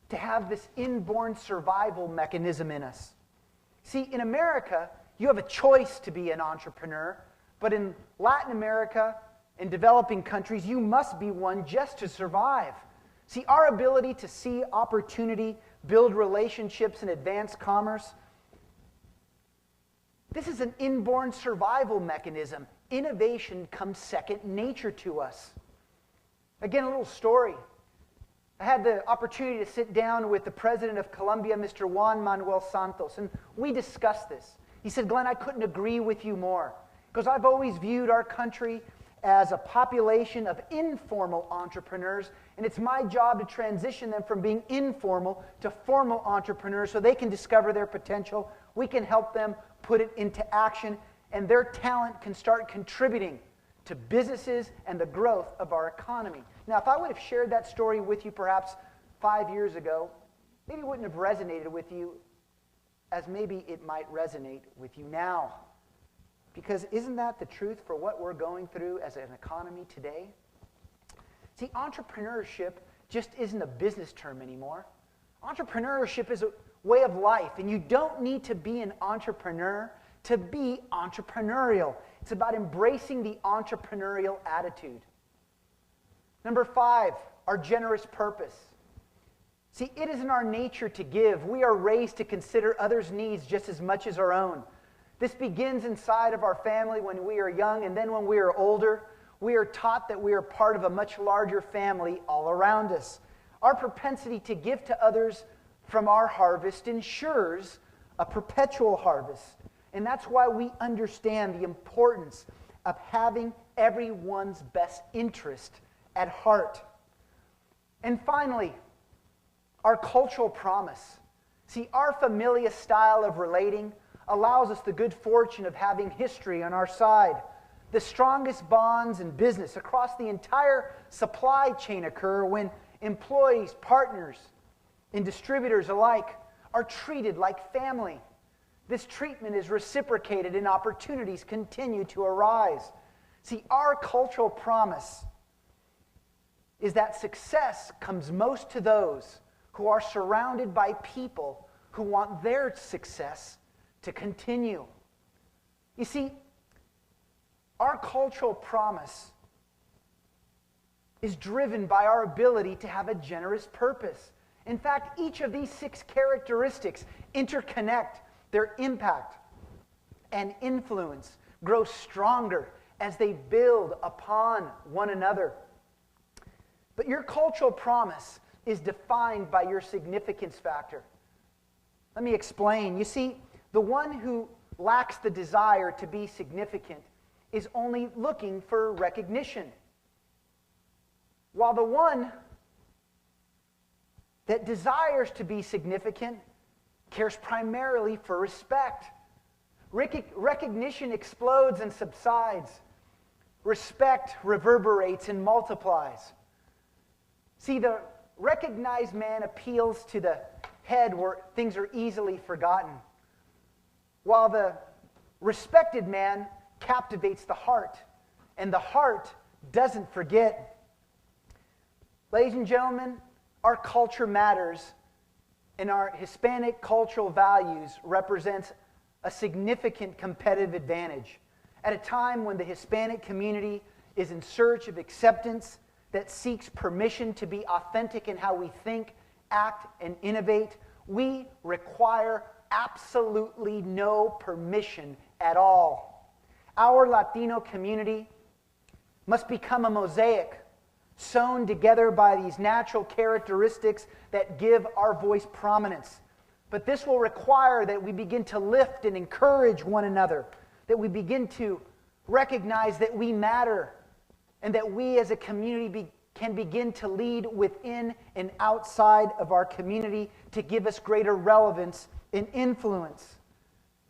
S2: to have this inborn survival mechanism in us. See, in America, you have a choice to be an entrepreneur, but in Latin America, in developing countries, you must be one just to survive. See, our ability to see opportunity, build relationships, and advance commerce, this is an inborn survival mechanism. Innovation comes second nature to us. Again, a little story. I had the opportunity to sit down with the president of Colombia, Mr. Juan Manuel Santos, and we discussed this. He said, Glenn, I couldn't agree with you more, because I've always viewed our country as a population of informal entrepreneurs, and it's my job to transition them from being informal to formal entrepreneurs so they can discover their potential. We can help them put it into action, and their talent can start contributing to businesses and the growth of our economy. Now, if I would have shared that story with you perhaps 5 years ago, maybe it wouldn't have resonated with you as maybe it might resonate with you now. Because isn't that the truth for what we're going through as an economy today? See, entrepreneurship just isn't a business term anymore. Entrepreneurship is a way of life, and you don't need to be an entrepreneur to be entrepreneurial. It's about embracing the entrepreneurial attitude. Number 5, our generous purpose. See, it is in our nature to give. We are raised to consider others' needs just as much as our own. This begins inside of our family when we are young, and then when we are older, we are taught that we are part of a much larger family all around us. Our propensity to give to others from our harvest ensures a perpetual harvest. And that's why we understand the importance of having everyone's best interest at heart. And finally, our cultural promise. See, our familiar style of relating allows us the good fortune of having history on our side. The strongest bonds in business across the entire supply chain occur when employees, partners, and distributors alike are treated like family. This treatment is reciprocated and opportunities continue to arise. See, our cultural promise is that success comes most to those who are surrounded by people who want their success to continue. You see, our cultural promise is driven by our ability to have a generous purpose. In fact, each of these 6 characteristics interconnect. Their impact and influence grow stronger as they build upon one another. But your cultural promise is defined by your significance factor. Let me explain. You see, the one who lacks the desire to be significant is only looking for recognition, while the one that desires to be significant cares primarily for respect. Recognition explodes and subsides. Respect reverberates and multiplies. See, the recognized man appeals to the head where things are easily forgotten, while the respected man captivates the heart, and the heart doesn't forget. Ladies and gentlemen, our culture matters, and our Hispanic cultural values represents a significant competitive advantage at a time when the Hispanic community is in search of acceptance that seeks permission to be authentic in how we think, act, and innovate. We require absolutely no permission at all. Our Latino community must become a mosaic sewn together by these natural characteristics that give our voice prominence. But this will require that we begin to lift and encourage one another, that we begin to recognize that we matter, and that we as a community can begin to lead within and outside of our community to give us greater relevance and influence.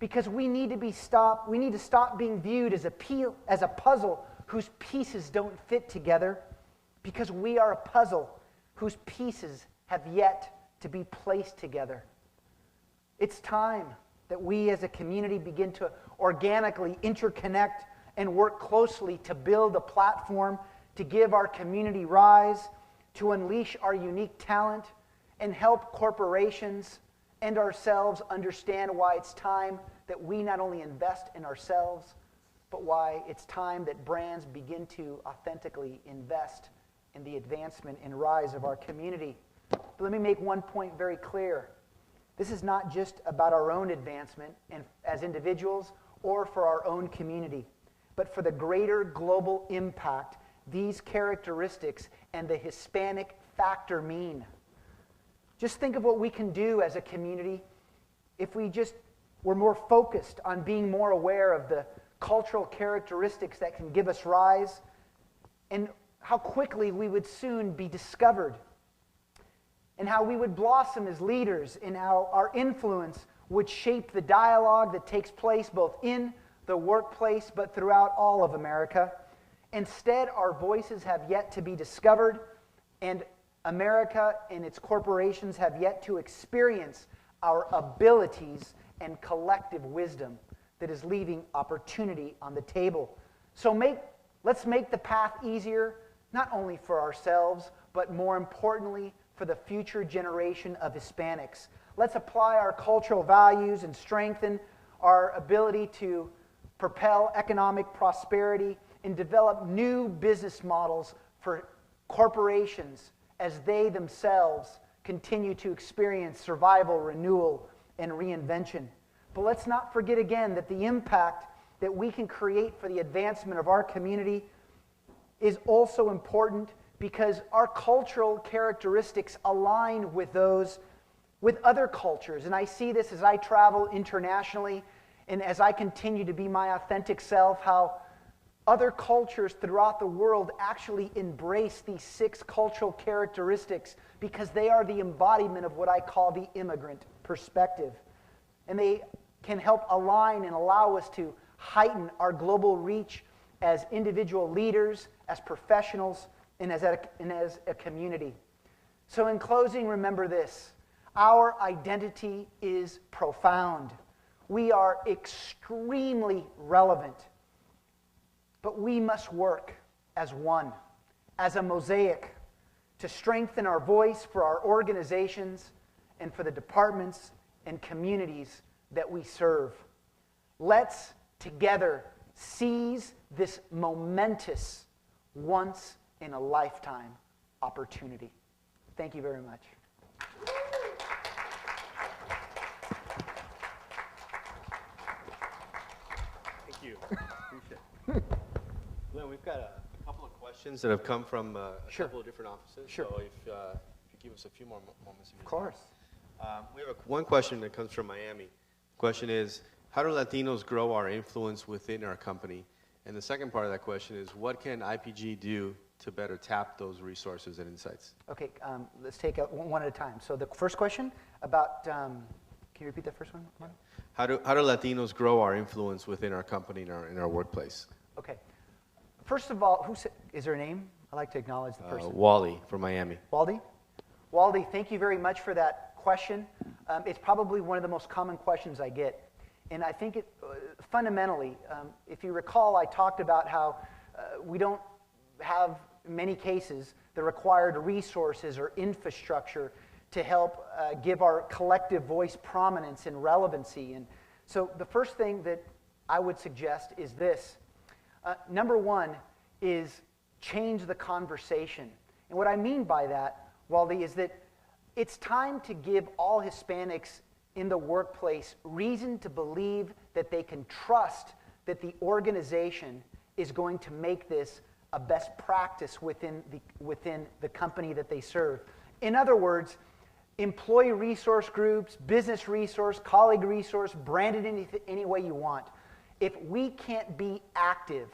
S2: Because we need to stop being viewed as a puzzle whose pieces don't fit together, because we are a puzzle whose pieces have yet to be placed together. It's time that we as a community begin to organically interconnect and work closely to build a platform to give our community rise, to unleash our unique talent, and help corporations and ourselves understand why it's time that we not only invest in ourselves, but why it's time that brands begin to authentically invest in the advancement and rise of our community. But let me make one point very clear. This is not just about our own advancement and as individuals or for our own community, but for the greater global impact these characteristics and the Hispanic factor mean. Just think of what we can do as a community if we just were more focused on being more aware of the cultural characteristics that can give us rise, and how quickly we would soon be discovered, and how we would blossom as leaders, and how our influence would shape the dialogue that takes place both in the workplace but throughout all of America. Instead, our voices have yet to be discovered, and America and its corporations have yet to experience our abilities and collective wisdom that is leaving opportunity on the table. So let's make the path easier, not only for ourselves, but more importantly, for the future generation of Hispanics. Let's apply our cultural values and strengthen our ability to propel economic prosperity and develop new business models for corporations as they themselves continue to experience survival, renewal, and reinvention. But let's not forget again that the impact that we can create for the advancement of our community is also important, because our cultural characteristics align with those with other cultures. And I see this as I travel internationally and as I continue to be my authentic self, how Other cultures throughout the world actually embrace these 6 cultural characteristics because they are the embodiment of what I call the immigrant perspective. And they can help align and allow us to heighten our global reach as individual leaders, as professionals, and as a community. So in closing, remember this. Our identity is profound. We are extremely relevant. But we must work as one, as a mosaic, to strengthen our voice for our organizations and for the departments and communities that we serve. Let's together seize this momentous, once-in-a-lifetime opportunity. Thank you very much.
S1: Thank you. Appreciate it. Glenn, we've got a couple of questions that have come from a
S2: Sure.
S1: couple of different offices.
S2: Sure.
S1: So if you give us a few more moments.
S2: Of course.
S1: We have one question that comes from Miami. The question is, how do Latinos grow our influence within our company? And the second part of that question is, what can IPG do to better tap those resources and insights?
S2: Okay, let's take it one at a time. So the first question about, can you repeat that first one?
S1: How do Latinos grow our influence within our company and in our workplace?
S2: Okay. First of all, is there a name? I'd like to acknowledge the person.
S1: Wally from Miami.
S2: Waldy? Waldy, thank you very much for that question. It's probably one of the most common questions I get. And I think fundamentally, if you recall, I talked about how we don't have, in many cases, the required resources or infrastructure to help give our collective voice prominence and relevancy. And so the first thing that I would suggest is this. Number one is change the conversation. And what I mean by that, Waldy, is that it's time to give all Hispanics in the workplace reason to believe that they can trust that the organization is going to make this a best practice within the company that they serve. In other words, employee resource groups, business resource, colleague resource, branded any way you want. If we can't be active,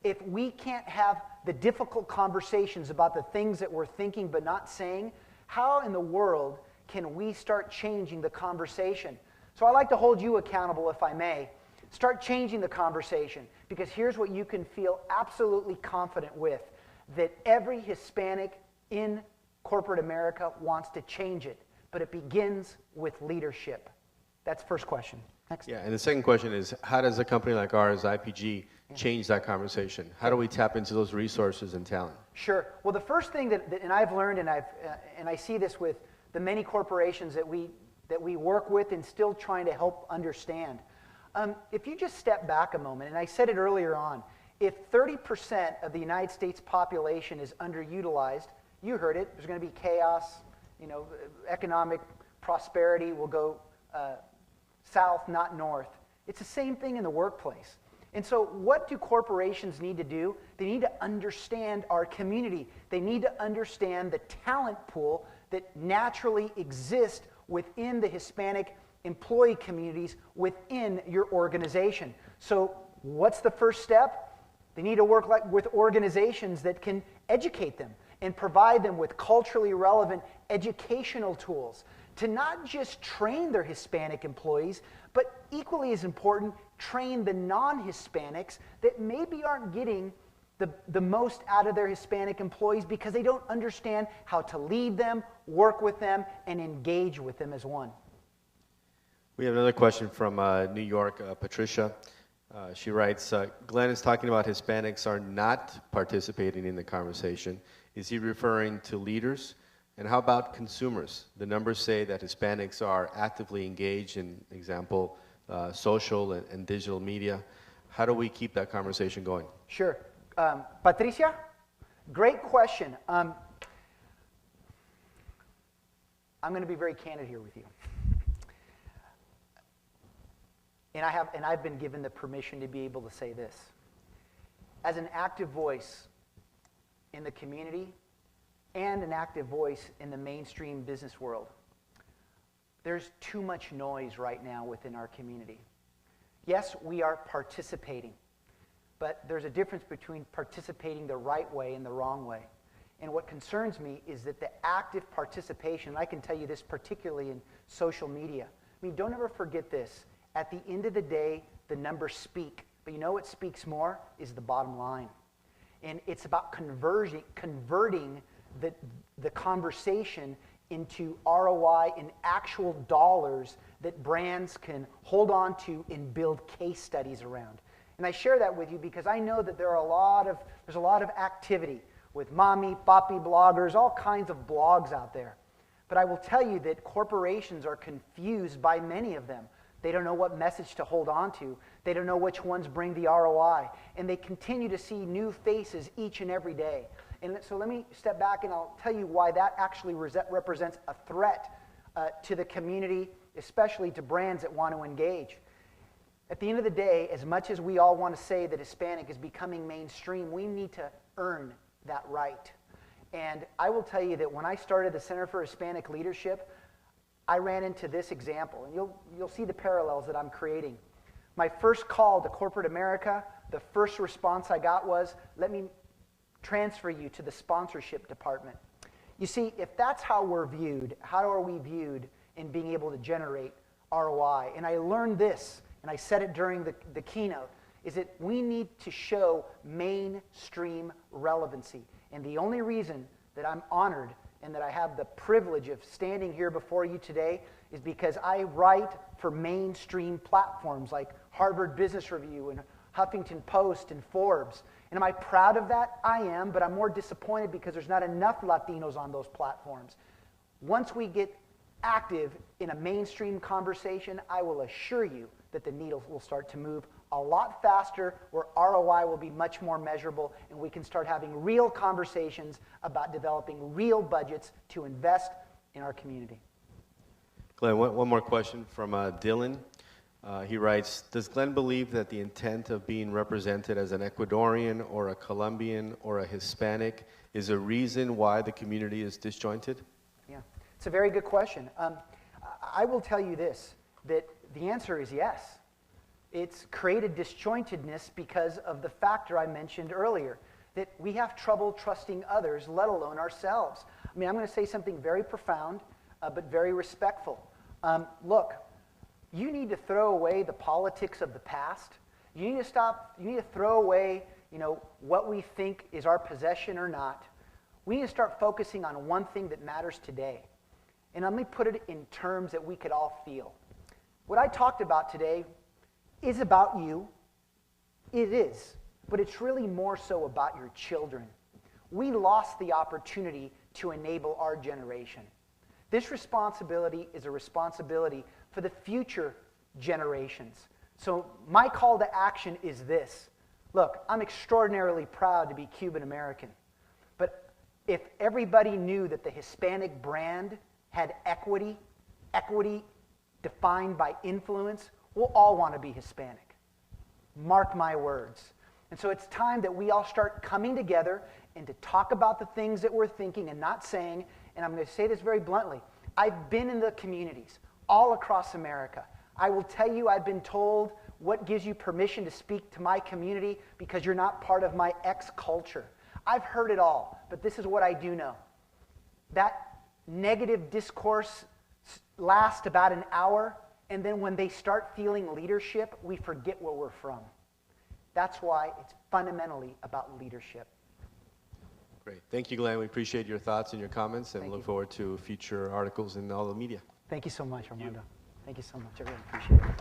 S2: if we can't have the difficult conversations about the things that we're thinking but not saying, how in the world can we start changing the conversation? So I like to hold you accountable, if I may. Start changing the conversation, because here's what you can feel absolutely confident with, that every Hispanic in corporate America wants to change it, but it begins with leadership. That's the first question. Next.
S1: Yeah, and the second question is, how does a company like ours, IPG, change that conversation? How do we tap into those resources and talent?
S2: Sure. Well, the first thing that and I've learned, and I see this with the many corporations that we work with and still trying to help understand. If you just step back a moment, and I said it earlier on, if 30% of the United States population is underutilized, you heard it, there's going to be chaos, economic prosperity will go south, not north. It's the same thing in the workplace. And so what do corporations need to do? They need to understand our community. They need to understand the talent pool that naturally exists within the Hispanic employee communities within your organization. So what's the first step? They need to work with organizations that can educate them and provide them with culturally relevant educational tools to not just train their Hispanic employees, but equally as important, train the non-Hispanics that maybe aren't getting the most out of their Hispanic employees because they don't understand how to lead them, work with them, and engage with them as one.
S1: We have another question from New York, Patricia. She writes, Glenn is talking about Hispanics are not participating in the conversation. Is he referring to leaders? And how about consumers? The numbers say that Hispanics are actively engaged in, example, social and digital media. How do we keep that conversation going?
S2: Sure. Patricia, great question. I'm going to be very candid here with you. And I've been given the permission to be able to say this. As an active voice in the community and an active voice in the mainstream business world, there's too much noise right now within our community. Yes, we are participating, but there's a difference between participating the right way and the wrong way. And what concerns me is that the active participation, and I can tell you this particularly in social media. I mean, don't ever forget this. At the end of the day, the numbers speak. But you know what speaks more is the bottom line. And it's about converting the conversation into ROI and actual dollars that brands can hold on to and build case studies around. And I share that with you because I know that there's a lot of activity with mommy, papi bloggers, all kinds of blogs out there. But I will tell you that corporations are confused by many of them. They don't know what message to hold on to. They don't know which ones bring the ROI. And they continue to see new faces each and every day. And so let me step back and I'll tell you why that actually represents a threat to the community, especially to brands that want to engage. At the end of the day, as much as we all want to say that Hispanic is becoming mainstream, we need to earn that right. And I will tell you that when I started the Center for Hispanic Leadership, I ran into this example, and you'll see the parallels that I'm creating. My first call to corporate America, the first response I got was, let me transfer you to the sponsorship department. You see, if that's how we're viewed, how are we viewed in being able to generate ROI? And I learned this, and I said it during the keynote, is that we need to show mainstream relevancy. And the only reason that I'm honored and that I have the privilege of standing here before you today is because I write for mainstream platforms like Harvard Business Review and Huffington Post and Forbes. And am I proud of that? I am, but I'm more disappointed because there's not enough Latinos on those platforms. Once we get active in a mainstream conversation, I will assure you that the needle will start to move a lot faster, where ROI will be much more measurable, and we can start having real conversations about developing real budgets to invest in our community.
S1: Glenn, one more question from Dylan. He writes, does Glenn believe that the intent of being represented as an Ecuadorian or a Colombian or a Hispanic is a reason why the community is disjointed?
S2: Yeah, it's a very good question. I will tell you this, that the answer is yes. It's created disjointedness because of the factor I mentioned earlier, that we have trouble trusting others, let alone ourselves. I mean, I'm going to say something very profound, but very respectful. Look, you need to throw away the politics of the past. You need to throw away, what we think is our possession or not. We need to start focusing on one thing that matters today. And let me put it in terms that we could all feel. What I talked about today is about you. It is. But it's really more so about your children. We lost the opportunity to enable our generation. This responsibility is a responsibility for the future generations. So my call to action is this. Look, I'm extraordinarily proud to be Cuban American. But if everybody knew that the Hispanic brand had equity defined by influence, we'll all want to be Hispanic. Mark my words. And so it's time that we all start coming together and to talk about the things that we're thinking and not saying. And I'm going to say this very bluntly. I've been in the communities all across America. I will tell you, I've been told, what gives you permission to speak to my community because you're not part of my X culture. I've heard it all, but this is what I do know. That negative discourse lasts about an hour, and then when they start feeling leadership, we forget where we're from. That's why it's fundamentally about leadership.
S1: Great. Thank you, Glenn. We appreciate your thoughts and your comments, and
S2: Thank
S1: look
S2: you.
S1: forward to future articles in all the media.
S2: Thank you so much, Armando. Thank you so much. I really appreciate it.